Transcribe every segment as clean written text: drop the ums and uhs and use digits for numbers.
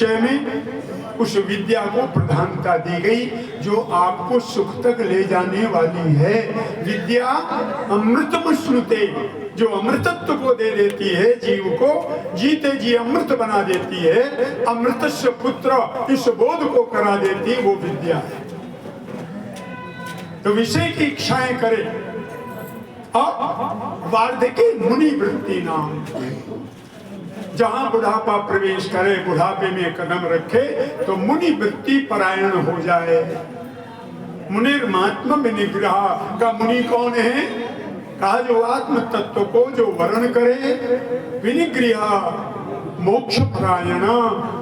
निश्चय में उस विद्या को प्रधानता दी गई जो आपको सुख तक ले जाने वाली है। विद्या अमृतम श्नुते, जो अमृतत्व को दे देती है, जीव को जीते जी अमृत बना देती है, अमृतस्य पुत्र इस बोध को करा देती, वो विद्या है। तो विषय की इच्छाएं करे। अब वार्धके मुनि वृत्ति नाम, जहां बुढ़ापा प्रवेश करे, बुढ़ापे में कदम रखे तो मुनि वृत्ति परायण हो जाए। मुनिर्मात्म विनिग्रह का मुनि कौन है? कहा जो आत्म तत्व को जो वर्ण करे, विनिग्रह मोक्ष परायण,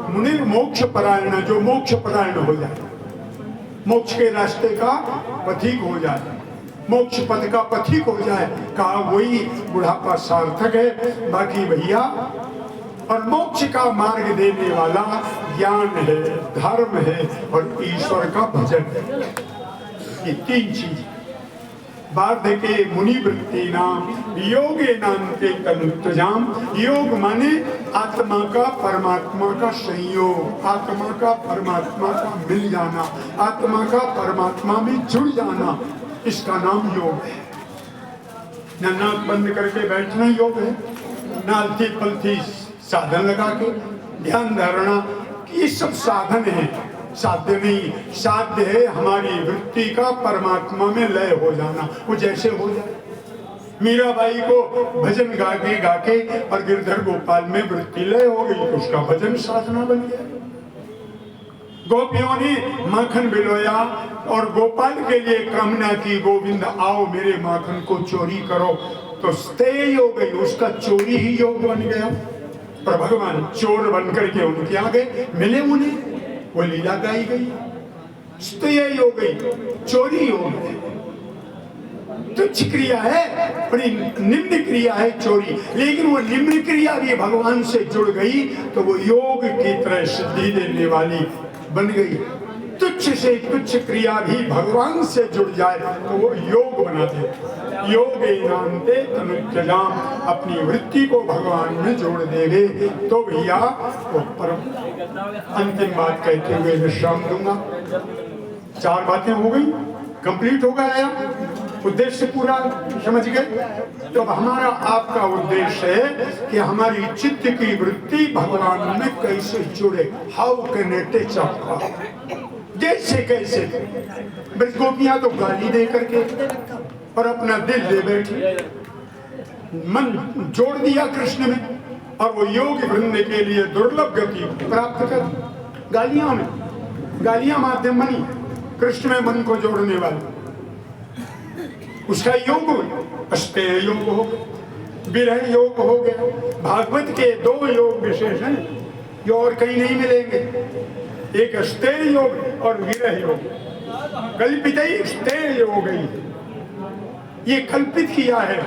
मुनिर्मोक्ष परायण, जो मोक्ष परायण हो जाए, मोक्ष के रास्ते का पथिक हो जाए, मोक्ष पथ का पथिक हो जाए। कहा वही बुढ़ापा सार्थक है। बाकी भैया, और मोक्ष का मार्ग देने वाला ज्ञान है, धर्म है और ईश्वर का भजन है। ये तीन चीज। वार्धके मुनि वृत्ति नाम योगे नाम के तनुत्तजाम। योग माने आत्मा का परमात्मा का संयोग, आत्मा का परमात्मा का मिल जाना, आत्मा का परमात्मा में जुड़ जाना, इसका नाम योग है। न नाक बंद करके बैठना योग है, न अलती पलथी साधन लगा के ध्यान धारणा, ये सब साधन है, साध्य नहीं। साध्य है हमारी वृत्ति का परमात्मा में लय हो जाना, वो जैसे हो जाए। मीराबाई को भजन गा के और गिरधर गोपाल में वृत्ति लय हो गई तो उसका भजन साधना बन गया। गोपियों ने माखन बिलोया और गोपाल के लिए कामना की, गोविंद आओ मेरे माखन को चोरी करो, तो स्तेय हो गई, उसका चोरी ही योग बन गया। पर भगवान चोर बनकर के उनके आगे मिले, उन्हें वो लीला गाई गई, स्तेय हो गई, चोरी हो गई। तुच्छ क्रिया है, बड़ी निम्न क्रिया है चोरी, लेकिन वो निम्न क्रिया भी भगवान से जुड़ गई तो वो योग की तरह सिद्धि देने वाली बन गई। तुच्छ से तुच्छ क्रिया भी भगवान से जुड़ जाए तो वो योग बना दे। योगे नान्ते तनुज्जयाम, अपनी वृत्ति को भगवान में जोड़ देवे तो भैया वो परम। अंतिम बात कहते हुए विश्राम दूंगा। 4 बातें हो गई, कंप्लीट हो गया, उद्देश्य पूरा समझ गए। तो हमारा आपका उद्देश्य है कि हमारी चित्त की वृत्ति भगवान में कैसे जुड़े। How can it touch up, जैसे कैसे। बस गोपियां तो गाली दे करके और अपना दिल दे बैठी, मन जोड़ दिया कृष्ण में, और वो योग वृंद के लिए दुर्लभ गति प्राप्त कर। गालियां में, गालियां माध्यम बनी, कृष्ण में मन को जोड़ने वाले, उसका योग अस्तेय योग हो गया, विरह योग हो गया। भागवत के 2 योग विशेष हैं जो और कहीं नहीं मिलेंगे, एक अस्तेय योग और विरह योग। कल्पित ही अस्तेय योग गई, ये कल्पित किया है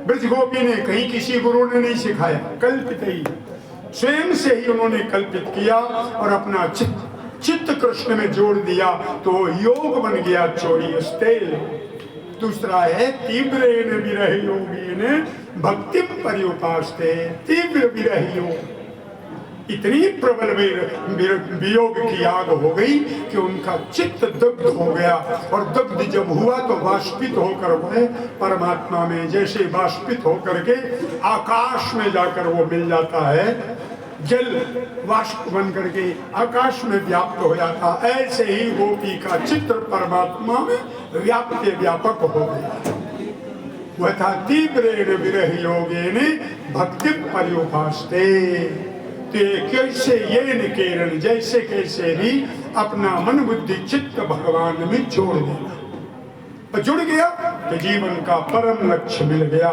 ब्रज गोपी ने, कहीं किसी गुरु ने नहीं सिखाया। कल्पित ही स्वयं से ही उन्होंने कल्पित किया और अपना चित्त कृष्ण में जोड़ दिया तो योग बन गया चोरी अस्तेय। दूसरा है तीव्रेण विरह योगेन भक्ति पर्युपास्ते। तीव्र विरह योग, इतनी प्रबल वियोग की आग हो गई कि उनका चित्त दग्ध हो गया, और दग्ध जब हुआ तो वाष्पित होकर वह परमात्मा में, जैसे वाष्पित होकर के आकाश में जाकर वो मिल जाता है, जल वाष्प बन करके आकाश में व्याप्त हो जाता, ऐसे ही गोपी का चित्र परमात्मा में व्याप्त व्यापक हो गया। वह था तीव्रेण विरह योगेन भक्ति पर्युपास्ते। कैसे ये निकेरण, जैसे कैसे भी अपना मन बुद्धि चित्त भगवान में जोड़ देना, जुड़ गया तो जीवन का परम लक्ष्य मिल गया।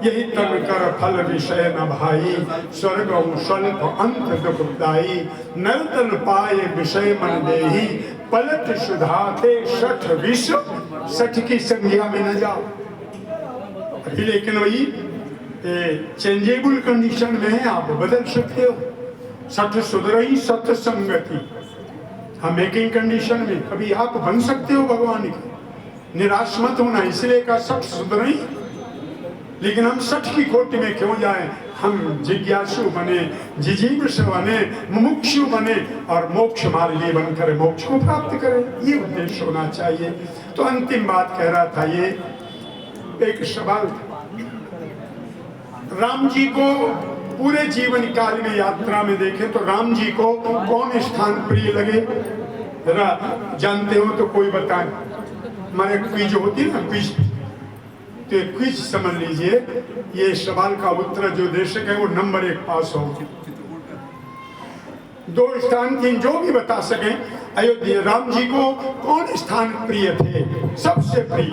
यही तन कर फल विषय न भाई, स्वर्गम स्वल्प अंत दुखदाई। नर्तन पाए विषय मन देही, पलट सुधाते सठ विश्व। सठ की संज्ञा में न जाओ अभी, लेकिन वही चेंजेबल कंडीशन में है, आप बदल सकते हो। सठ सुधरई सत संगति, हम मेकिंग कंडीशन में कभी आप बन सकते हो भगवान के। निराश मत होना, इसलिए का सठ सुधरई लेकिन हम सच की खोटी में क्यों जाएं? हम जिज्ञासु बने, जिजीविष बने, मुमुक्षु बने और मोक्ष मार्गी बनकर मोक्ष को प्राप्त करें, ये उद्देश्य होना चाहिए। तो अंतिम बात कह रहा था, ये एक सवाल था, राम जी को पूरे जीवन काल में यात्रा में देखें तो राम जी को कौन स्थान प्रिय लगे? जरा जानते हो तो कोई बताए। हमारे क्विज होती ना, क्विज, तो क्विज समझ लीजिए, ये सवाल का उत्तर जो दे सके वो नंबर 1 पास हो। 2 स्थान 3 जो भी बता सके। अयोध्या राम जी को कौन स्थान प्रिय थे, सबसे प्रिय?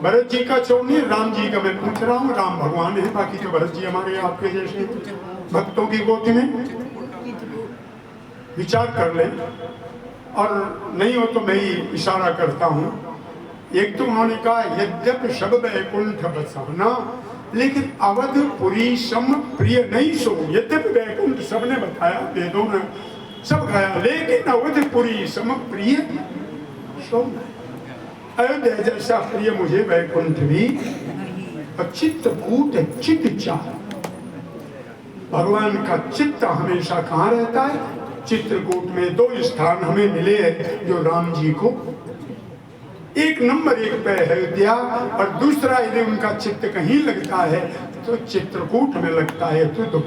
भरत जी का चौनी, राम जी का मैं पूछ रहा हूँ। राम भगवान है, बाकी तो भरत जी हमारे आपके जैसे भक्तों की गोद में। विचार कर लें, और नहीं हो तो मैं ही इशारा करता हूँ। एक तो उन्होंने कहा यद्यपि सब वैकुंठ बसाना, लेकिन अवधपुरी सम प्रिय नहीं सो। यद्यपि वैकुंठ सबने बताया, वेदों ने सब गाया, लेकिन अवधपुरी सम प्रिय सो। अयोध्या जैसा प्रिय मुझे वैकुंठ भी, चित्तकूट चित्त चाह। भगवान का चित्त हमेशा कहाँ रहता है? चित्रकूट में। 2 स्थान हमें मिले हैं जो राम जी को, एक नंबर 1 पे अयोध्या, और दूसरा यदि उनका चित्त कहीं लगता है तो चित्रकूट में लगता है। तो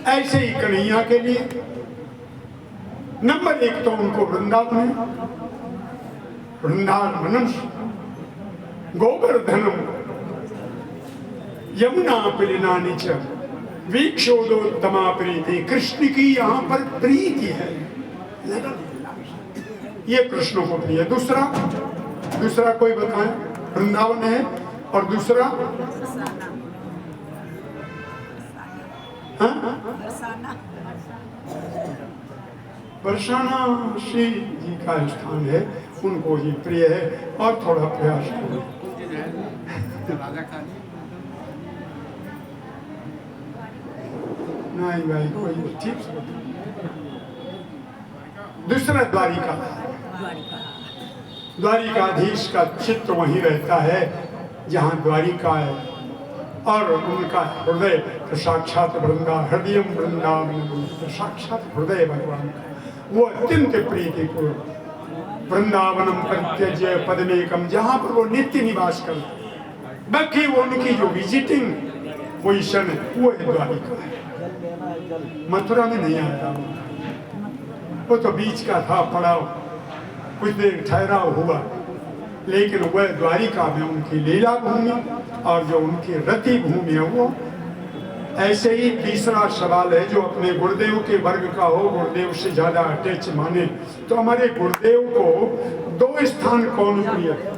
ऐसे ही कन्हैया के लिए नंबर 1 तो उनको वृंदावन, वृंदावनम गोवर्धनम यमुना पिलिनानि च वीक्षोदोत्तमा प्रीति। कृष्ण की यहाँ पर प्रीति है, ये कृष्ण को प्रिय। दूसरा कोई बताए? वृंदावन है, और दूसरा बरसाना श्री जी का स्थान है, उनको ही प्रिय है। और थोड़ा प्रयास करो। नहीं भाई, कोई ठीक। दूसरा द्वारिका, द्वारिकाधीश का चित्त वहीं रहता है जहाँ द्वारिका है, और उनका हृदय तो साक्षात हृदय वृंदावन, साक्षात हृदय भगवान का, वो अत्यंत प्रीतिपूर्ण। वृंदावनम प्रत्यज्य पदमेकम, जहाँ पर वो नित्य निवास करते, बाकी वो उनकी जो विजिटिंग पोजिशन है वो है द्वारिका है। मथुरा में नहीं आया, वो तो बीच का था, पड़ाव, कुछ देर ठहराव हुआ, लेकिन वह द्वारिका में उनकी लीला भूमि और जो उनकी रति भूमि है वो। ऐसे ही तीसरा सवाल है जो अपने गुरुदेव के वर्ग का हो, गुरुदेव से ज्यादा अटैच माने, तो हमारे गुरुदेव को 2 स्थान कौन प्रिय है?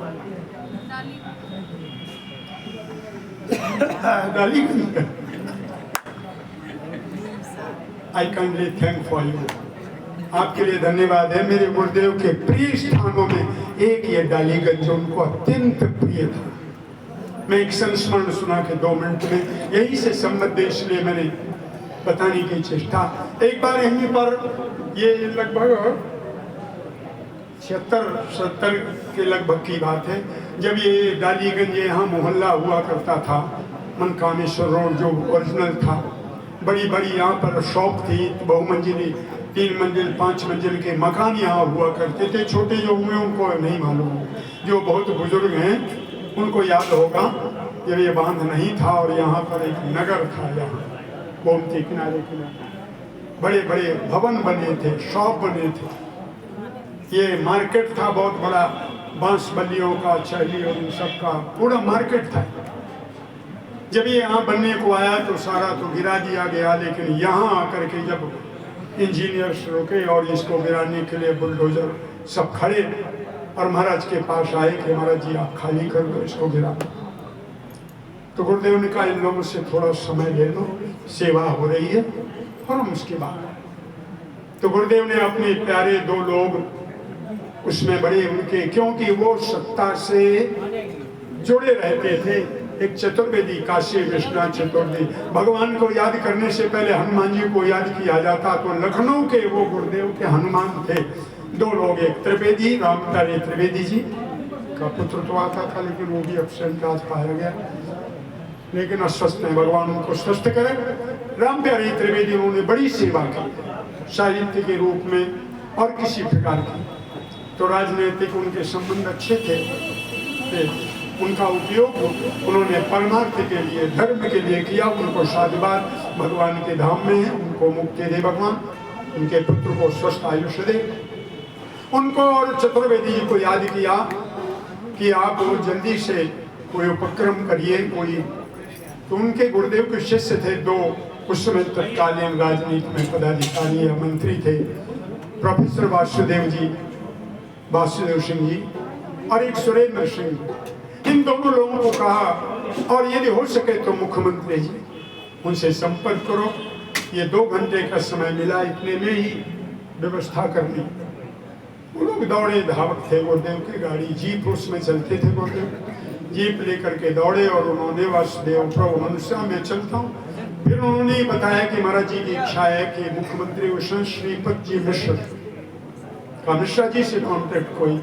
आई काइंडली थैंक फॉर यू, आपके लिए धन्यवाद है। मेरे गुरुदेव के प्रिय स्थानों में एक ये डालीगंज जो उनको अत्यंत प्रिय था। मैं एक संस्मरण सुना के 2 मिनट में, यही से संबद्ध इसलिए मैंने बताने की चेष्टा। एक बार यहीं पर, ये लगभग 76-70 के लगभग की बात है, जब ये डालीगंज यहाँ मोहल्ला हुआ करता था, मनकामेश्वर रोड जो ओरिजिनल था, बड़ी बड़ी यहाँ पर शॉप थी, बहुमंजिली 3 मंजिल 5 मंजिल के मकान यहाँ हुआ करते थे। छोटे जो हुए उनको नहीं मालूम, जो बहुत बुजुर्ग हैं उनको याद होगा जब ये बांध नहीं था और यहाँ पर एक नगर था, यहाँ गोमती किनारे बड़े बड़े भवन बने थे, शॉप बने थे। ये मार्केट था बहुत बड़ा, बांस बल्लियों का, चहली और इन सब का पूरा मार्केट था। जब ये यहाँ बनने को आया तो सारा तो गिरा दिया गया, लेकिन यहाँ आकर के जब इंजीनियर्स रुके और इसको गिराने के लिए बुलडोजर सब खड़े, और महाराज के पास आए कि महाराज जी आप खाली कर दो, इसको गिरा। तो गुरुदेव ने कहा इन लोगों से थोड़ा समय ले लो, सेवा हो रही है, और हम उसके बाद। तो गुरुदेव ने अपने प्यारे 2 लोग उसमें बड़े उनके, क्योंकि वो सत्ता से जुड़े रहते थे। एक चतुर्वेदी, काशी विश्वनाथ चतुर्वेदी, भगवान को याद करने से पहले हनुमान जी को याद किया जाता, तो लखनऊ के वो गुरुदेव के हनुमान थे। दो लोग, एक त्रिवेदी, राम प्यारे त्रिवेदी जी का पुत्र तो आता था, लेकिन वो भी एब्सेंट आज पाया गया, लेकिन अस्वस्थ है, भगवान उनको स्वस्थ करे। राम प्यारे त्रिवेदी उन्होंने बड़ी सेवा की साहित्य के रूप में और किसी प्रकार की, तो राजनीतिक उनके संबंध अच्छे थे, उनका उपयोग उन्होंने परमार्थ के लिए, धर्म के लिए किया। उनको साधुवाद, भगवान के धाम में है, उनको मुक्ति दे भगवान, उनके पुत्र को स्वस्थ आयुष्य दे। उनको और चतुर्वेदी जी को याद किया कि आप जल्दी से कोई उपक्रम करिए कोई, तो उनके गुरुदेव के शिष्य थे दो, उस समय तत्कालीन राजनीति में पदाधिकारी या मंत्री थे, प्रोफेसर वासुदेव जी, वासुदेव सिंह जी और एक सुरेंद्र सिंह। इन दोनों लोगों को कहा, और यदि हो सके तो मुख्यमंत्री जी उनसे संपर्क करो, ये 2 घंटे का समय मिला, इतने में ही व्यवस्था करनी। वो लोग दौड़े, धावक थे, गुरुदेव की गाड़ी जीप उसमें चलते थे, गुरुदेव जीप लेकर के दौड़े और उन्होंने वासुदेव प्रभु मनुष्य मैं चलता हूँ। फिर उन्होंने बताया कि महाराज जी की इच्छा है कि मुख्यमंत्री उषण श्रीपद जी मिश्र का, मिश्रा जी से कॉन्टेक्ट कोई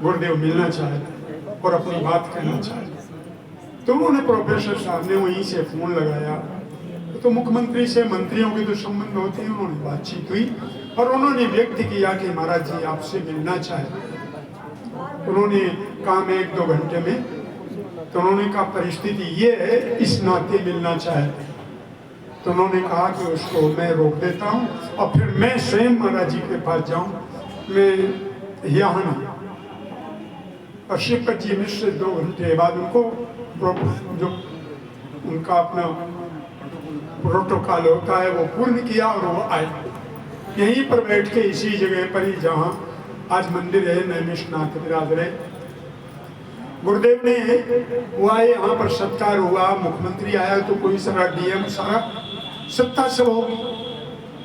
गुरुदेव मिलना चाहते और अपनी बात करना चाहते। तो उन्होंने प्रोफेसर साहब ने वहीं से फोन लगाया, तो मुख्यमंत्री से मंत्रियों के जो संबंध होते हैं, उन्होंने बातचीत हुई और उन्होंने व्यक्त किया कि महाराज जी आपसे मिलना चाहे। उन्होंने कहा मैं 1-2 घंटे में, तो उन्होंने कहा परिस्थिति ये है, इस नाते मिलना चाहते। तो उन्होंने कहा कि उसको मैं रोक देता हूँ और फिर मैं स्वयं महाराज जी के पास जाऊँ, मैं यहाँ नहीं। और श्रीपद जी मिश्र 2 घंटे बाद उनको जो उनका अपना प्रोटोकॉल होता है वो पूर्ण किया और वो आए। यहीं पर बैठ के इसी जगह पर ही जहाँ आज मंदिर है नैमिषनाथ विराज रहे, गुरुदेव ने वो आए, यहाँ पर सत्कार हुआ, मुख्यमंत्री आया तो कोई सारा डीएम सारा सत्ता सब हो।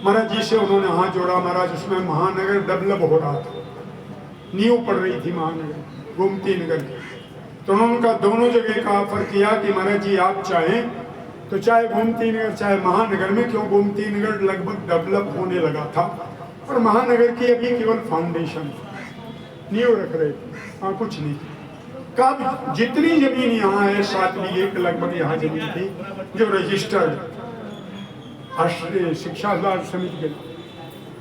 महाराज जी से उन्होंने हाथ जोड़ा, महाराज उसमें महानगर डेवलप हो रहा था, नींव पड़ रही थी महानगर गोमती नगर की। तो उन्होंने कहा दोनों जगह का ऑफर किया कि महाराज जी आप चाहें तो चाहे गोमती नगर चाहे महानगर में, क्यों गोमती नगर लगभग डेवलप होने लगा था और महानगर की अभी केवल फाउंडेशन नींव रख रहे थे, हाँ कुछ नहीं। कब जितनी जमीन यहाँ है 7 बीघे के लगभग यहाँ जमीन थी जो रजिस्टर्ड राष्ट्रीय शिक्षा समिति के,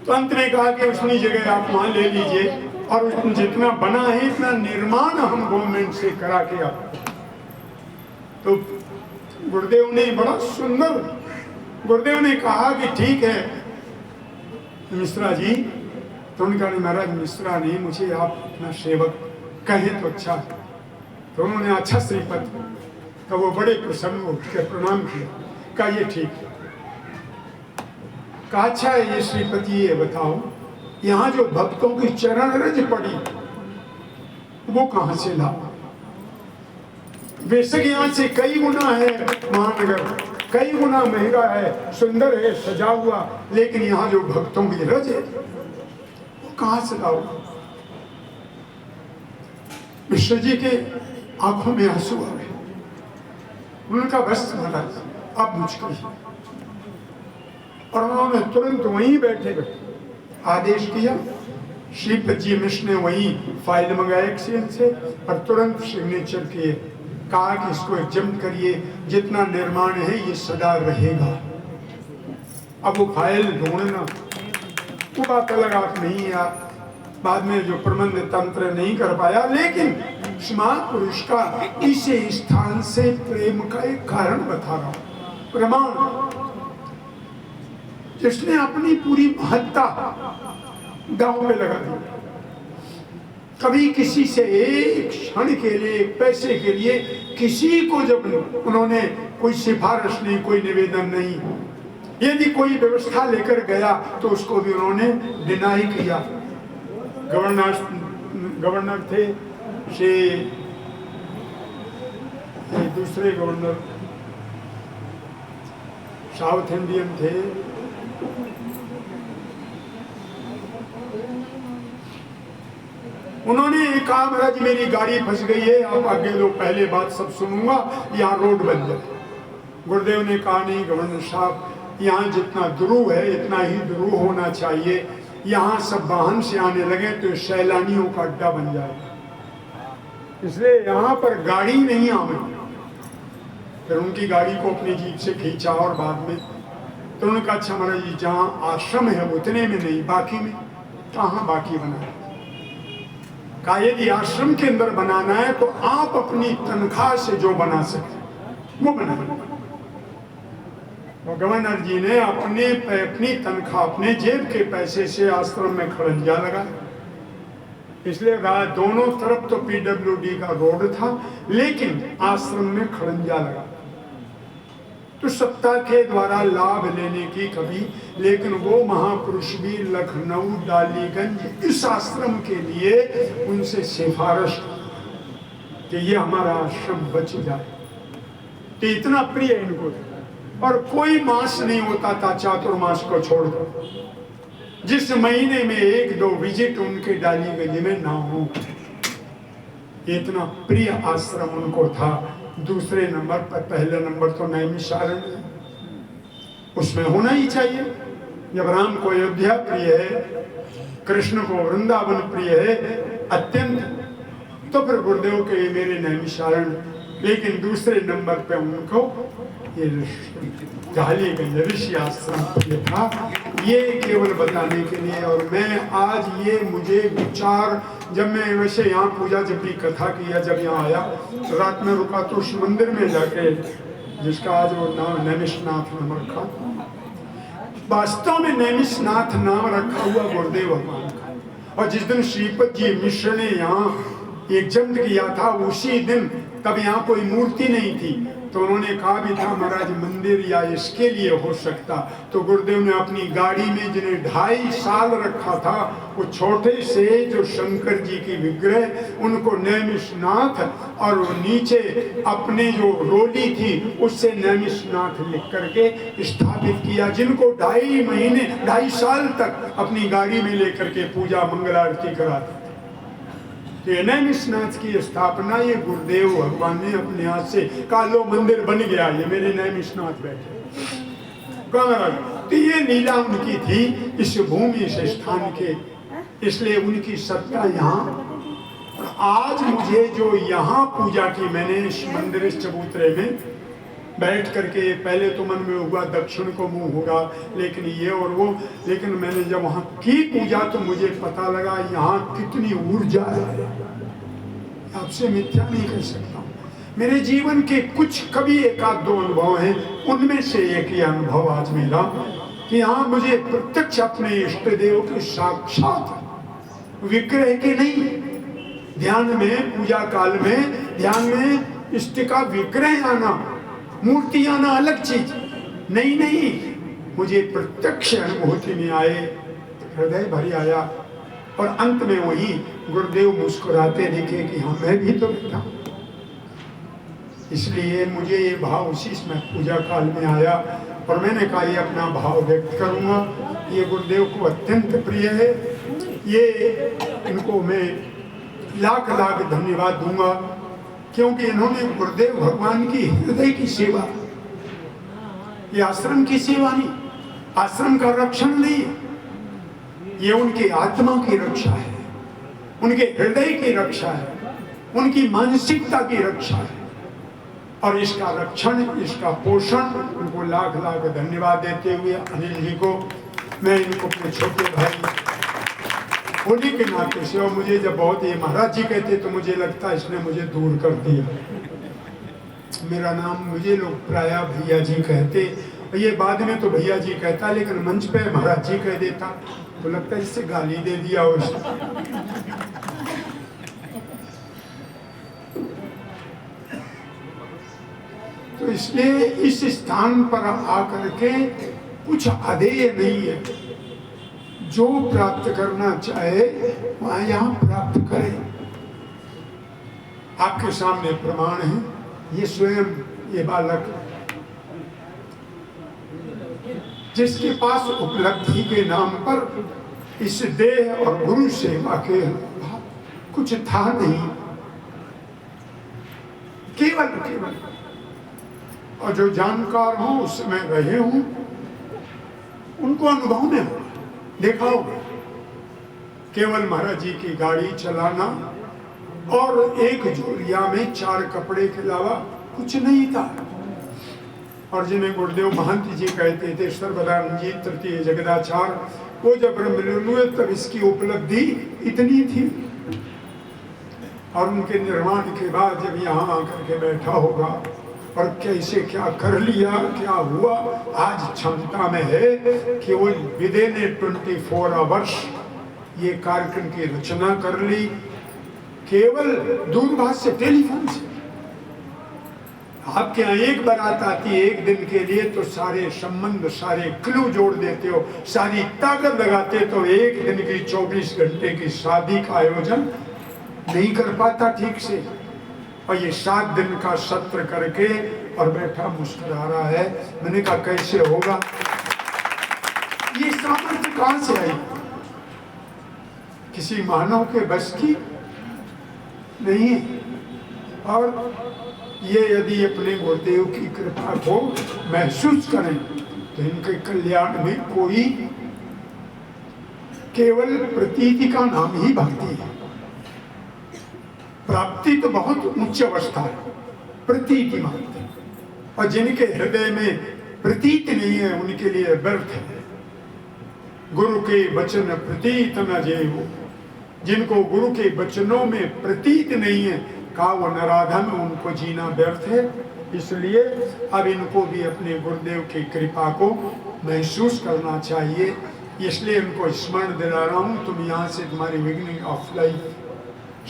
तो अंत में कहा कि उतनी जगह आप वहाँ ले लीजिए और जितना बना है इतना निर्माण हम गवर्नमेंट से करा के आप। तो गुरुदेव ने बड़ा सुंदर, गुरुदेव ने कहा कि ठीक है मिश्रा जी। तो उन्होंने कहा महाराज मिश्रा नहीं, मुझे आप अपना सेवक कहें तो अच्छा। तो उन्होंने अच्छा श्रीपद का, वो बड़े प्रसन्न उठ के प्रणाम किया, कहा ये ठीक है। कहा अच्छा है ये श्रीपति, ये बताओ यहाँ जो भक्तों की चरण रज पड़ी वो कहाँ से ला? बेशक यहाँ से कई गुना है महानगर, कई गुना महंगा है, सुंदर है, सजा हुआ, लेकिन यहाँ जो भक्तों की रज है वो कहाँ से लाओ? मिश्र जी के आंखों में आंसू आ गए। उनका बस महाराज अब मुझको ही, और उन्होंने तुरंत वहीं बैठे बैठे आदेश किया। श्रीपद जी मिश्र ने वहीं फाइल मंगाया एक्सचेंज से और तुरंत सिग्नेचर किए, कहा कि इसको एग्जाम करिए, जितना निर्माण है ये सदा रहेगा। अब वो फाइल ढूंढना वो बात अलग, आप नहीं या बाद में जो प्रबंध तंत्र नहीं कर पाया, लेकिन महापुरुष का इसी स्थान से प्रेम का एक कारण बता रहा हूं, प्रमाण जिसने अपनी पूरी महत्ता दांव पे लगा दी। कभी किसी से एक क्षण के लिए, पैसे के लिए किसी को जब उन्होंने कोई सिफारिश नहीं, कोई निवेदन नहीं, यदि कोई व्यवस्था लेकर गया तो उसको भी उन्होंने डिनाई किया। गवर्नर थे से दूसरे गवर्नर साउथ इंडियन थे, उन्होंने कहा महाराज मेरी गाड़ी फंस गई है, आप आगे लो, पहले बात सब सुनूंगा, यहाँ रोड बन जाए। गुरुदेव ने कहा नहीं गवर्नर साहब, यहाँ जितना ध्रुव है इतना ही ध्रुव होना चाहिए, यहाँ सब वाहन से आने लगे तो सैलानियों का अड्डा बन जाएगा, इसलिए यहाँ पर गाड़ी नहीं आवे। फिर उनकी गाड़ी को अपनी जीप से खींचा और बाद में तो उन्होंने कहा अच्छा महाराज जी जहाँ आश्रम है उतने में नहीं, बाकी में कहाँ बाकी बनाए। कहा यदि आश्रम के अंदर बनाना है तो आप अपनी तनख्वाह से जो बना सके वो बनाए। तो गवर्नर जी ने अपनी तनख्वाह अपने जेब के पैसे से आश्रम में खड़ंजा लगा, इसलिए दोनों तरफ तो पीडब्ल्यूडी का रोड था लेकिन आश्रम में खड़ंजा लगा। तो सत्ता के द्वारा लाभ लेने की कभी, लेकिन वो महापुरुष भी लखनऊ डालीगंज इस आश्रम के लिए उनसे सिफारिश कि ये हमारा आश्रम बच जाए, तो इतना प्रिय इनको। और कोई मास नहीं होता था चातुर्मास को छोड़कर जिस महीने में 1-2 विजिट उनके डालीगंज में ना हो, इतना प्रिय आश्रम उनको था। दूसरे नंबर पर, पहले नंबर तो नैमिषारण्य है, उसमें होना ही चाहिए। जब राम को अयोध्या प्रिय है, कृष्ण को वृंदावन प्रिय है अत्यंत, तो फिर गुरुदेव के मेरे नैमिषारण्य। लेकिन दूसरे नंबर पे उनको ये डालीगंज ऋषि आश्रम प्रिय था। ये केवल बताने के लिए। और मैं आज ये मुझे विचार, जब मैं वैसे यहाँ पूजा जब भी कथा किया, जब यहाँ आया तो रात में रुका तो उस मंदिर में जाके जिसका आज वो नाम नैमिषनाथ नाम रखा, वास्तव में नैमिषनाथ नाम रखा हुआ गुरुदेव भगवान का। और जिस दिन श्रीपद जी मिश्र ने यहाँ एक जन्म किया था उसी दिन, तब यहाँ कोई मूर्ति नहीं थी, तो उन्होंने कहा भी था महाराज मंदिर या इसके लिए हो सकता। तो गुरुदेव ने अपनी गाड़ी में जिन्हें 2.5 साल रखा था, वो छोटे से जो शंकर जी की विग्रह उनको नैमिषनाथ, और वो नीचे अपने जो रोली थी उससे नैमिषनाथ लिख करके स्थापित किया, जिनको 2.5 महीने 2.5 साल तक अपनी गाड़ी में लेकर के पूजा मंगल आरती कराते। तो नैमिषनाथ की स्थापना ये गुरुदेव भगवान ने अपने हाथ से, कालो मंदिर बन गया, ये मेरे नैमिषनाथ बैठे। तो ये लीला उनकी थी इस भूमि इस स्थान के, इसलिए उनकी सत्ता यहाँ। और आज मुझे जो यहाँ पूजा की मैंने इस मंदिर इस चबूतरे में बैठ करके, पहले तो मन में हुआ दक्षिण को मुंह होगा, लेकिन ये और वो, लेकिन मैंने जब वहाँ की पूजा तो मुझे पता लगा यहाँ कितनी ऊर्जा है। आपसे मिथ्या नहीं कह सकता। मेरे जीवन के कुछ कभी 1-2 अनुभव हैं, उनमें से एक ही अनुभव आज मेरा कि यहाँ मुझे प्रत्यक्ष अपने इष्ट देव के साक्षात विग्रह के नहीं, ध्यान में पूजा काल में ध्यान में इष्ट का विग्रह आना, मूर्ति आना अलग चीज नहीं, मुझे प्रत्यक्ष अनुभूति में आए, हृदय भरी आया। और अंत में वही गुरुदेव मुस्कुराते दिखे कि हाँ मैं भी तो बैठा। इसलिए मुझे ये भाव उसी समय पूजा काल में आया और मैंने कहा ये अपना भाव व्यक्त करूंगा। ये गुरुदेव को अत्यंत प्रिय है, ये इनको मैं लाख लाख धन्यवाद दूंगा, क्योंकि इन्होंने गुरुदेव भगवान की हृदय की सेवा, ये आश्रम की सेवा नहीं, आश्रम का रक्षण नहीं, ये उनकी आत्मा की रक्षा है, उनके हृदय की रक्षा है, उनकी मानसिकता की रक्षा है। और इसका रक्षण, इसका पोषण, उनको लाख लाख धन्यवाद देते हुए अनिल जी को, मैं इनको अपने छोटे भाई होने के नाते से, और मुझे जब बहुत ये महाराज जी कहते तो मुझे लगता है इसने मुझे दूर कर दिया। मेरा नाम मुझे लोग प्राय भैया जी कहते, ये बाद में तो भैया जी कहता, लेकिन मंच पे महाराज जी कह देता तो लगता है इससे गाली दे दिया उसने। तो इसलिए इस स्थान पर आकर के कुछ अधेय नहीं है, जो प्राप्त करना चाहे वहां यहाँ प्राप्त करे। आपके सामने प्रमाण है, ये स्वयं ये बालक जिसके पास उपलब्धि के नाम पर इस देह और गुरु सेवा के कुछ था नहीं, केवल और जो जानकार हो उसमें रहे हूं उनको अनुभव में हो देखा होगा। केवल महाराज जी की गाड़ी चलाना और एक झोलिया में 4 कपड़े के अलावा कुछ नहीं था। और जिन्हें गुरुदेव महंत जी कहते थे, सर्वदानंद जी तृतीय जगदाचार, वो जब ब्रह्मलीन हुए तब इसकी उपलब्धि इतनी थी। और उनके निर्माण के बाद जब यहाँ आकर के बैठा होगा और कैसे क्या कर लिया, क्या हुआ, आज क्षमता में है कि वो विदे ने 24 आवर्स ये कार्यक्रम की रचना कर ली, केवल दूरभाष से, टेलीफोन से। आपके यहाँ एक बारात आती है एक दिन के लिए तो सारे संबंध, सारे क्लू जोड़ देते हो, सारी ताकत लगाते, तो एक दिन की 24 घंटे की शादी का आयोजन नहीं कर पाता ठीक से। और ये 7 दिन का सत्र करके और बैठा मुस्कुरा रहा है। मैंने कहा कैसे होगा, ये सामर्थ्य कहां से आई? किसी मानव के बस की नहीं। और ये यदि अपने गुरुदेव की कृपा को महसूस करें तो इनके कल्याण में कोई केवल प्रतीति का नाम ही भक्ति है। प्राप्ति तो बहुत उच्च अवस्था है, प्रतीति मानते हैं। और जिनके हृदय में प्रतीति नहीं है उनके लिए व्यर्थ है। गुरु के वचन प्रतीत न जेऊ, जिनको गुरु के वचनों में प्रतीत नहीं है, का वो नराधम, उनको जीना व्यर्थ है। इसलिए अब इनको भी अपने गुरुदेव की कृपा को महसूस करना चाहिए। इसलिए इनको स्मरण दिला रहा हूँ, तुम यहाँ से तुम्हारी beginning of life,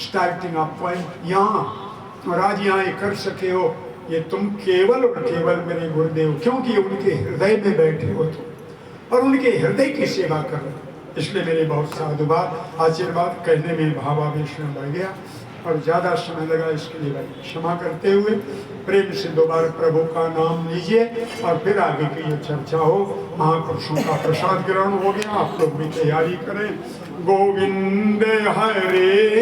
starting of point यहाँ, और आज यहाँ कर सके हो, ये तुम केवल और केवल मेरे गुरुदेव, क्योंकि उनके हृदय में बैठे हो तुम और उनके हृदय की सेवा करो। इसलिए मेरे बहुत साधुवाद, आशीर्वाद कहने में भावावेश में बढ़ गया और ज़्यादा समय लगा, इसके लिए भाई क्षमा करते हुए प्रेम से दोबारा प्रभु का नाम लीजिए और फिर आगे की जो चर्चा हो। महापुरुषों का प्रसाद ग्रहण हो गया, आप लोग भी तैयारी करें। गोविंद हरे